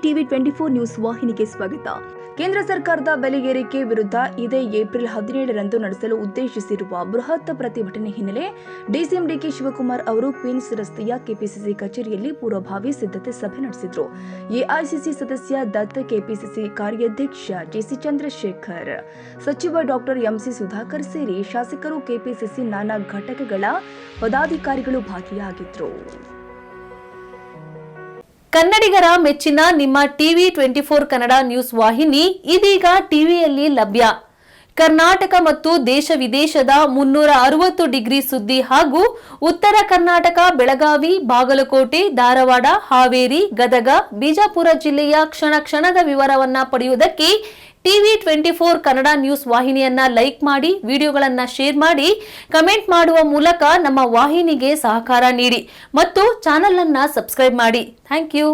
TV 24 news ವಾಹಿನಿಗೆ ಸ್ವಾಗತ. ಕೇಂದ್ರ ಸರ್ಕಾರದ ಬೆಲೆ ಏರಿಕೆ ವಿರುದ್ಧ ಇದೇ ಏಪ್ರಿಲ್ 17ರಂದು ನಡೆಸಲು ಉದ್ದೇಶಿಸಿರುವ ಬೃಹತ್ ಪ್ರತಿಭಟನೆ ಹಿನ್ನೆಲೆ ಡಿಸಿಎಂ ಡಿಕೆ ಶಿವಕುಮಾರ್ ಅವರು ಕ್ವೀನ್ಸ್ ರಸ್ತೆಯ ಕೆಪಿಸಿಸಿ ಕಚೇರಿಯಲ್ಲಿ ಪೂರ್ವಭಾವಿ ಸಿದ್ಧತೆ ಸಭೆ ನಡೆಸಿದರು. ಎಐಸಿಸಿ ಸದಸ್ಯ ದತ್, ಕೆಪಿಸಿಸಿ ಕಾರ್ಯಾಧ್ಯಕ್ಷ ಜಿಸಿ ಚಂದ್ರಶೇಖರ್, ಸಚಿವ ಡಾಕ್ಟರ್ ಎಂಸಿ ಸುಧಾಕರ್ ಸೇರಿ ಶಾಸಕರು, ಕೆಪಿಸಿಸಿ ನಾನಾ ಘಟಕಗಳ ಪದಾಧಿಕಾರಿಗಳು ಭಾಗಿಯಾಗಿದ್ದರು. ಕನ್ನಡಿಗರ ಮೆಚ್ಚಿನ ನಿಮ್ಮ ಟಿವಿ 24 ಕನ್ನಡ ನ್ಯೂಸ್ ವಾಹಿನಿ ಇದೀಗ ಟಿವಿಯಲ್ಲಿ ಲಭ್ಯ. ಕರ್ನಾಟಕ ಮತ್ತು ದೇಶ ವಿದೇಶದ 360 ಡಿಗ್ರಿ ಸುದ್ದಿ ಹಾಗೂ ಉತ್ತರ ಕರ್ನಾಟಕ, ಬೆಳಗಾವಿ, ಬಾಗಲಕೋಟೆ, ಧಾರವಾಡ, ಹಾವೇರಿ, ಗದಗ, ಬಿಜಾಪುರ ಜಿಲ್ಲೆಯ ಕ್ಷಣ ಕ್ಷಣದ ವಿವರವನ್ನ ಪಡೆಯುವುದಕ್ಕೆ ಟಿವಿ 24 ಕನ್ನಡ ನ್ಯೂಸ್ ವಾಹಿನಿಯನ್ನ ಲೈಕ್ ಮಾಡಿ, ವಿಡಿಯೋಗಳನ್ನ ಶೇರ್ ಮಾಡಿ, ಕಮೆಂಟ್ ಮಾಡುವ ಮೂಲಕ ನಮ್ಮ ವಾಹಿನಿಗೆ ಸಹಕಾರ ನೀಡಿ ಮತ್ತು ಚಾನೆಲ್ ಅನ್ನ ಸಬ್ಸ್ಕ್ರೈಬ್ ಮಾಡಿ. Thank you.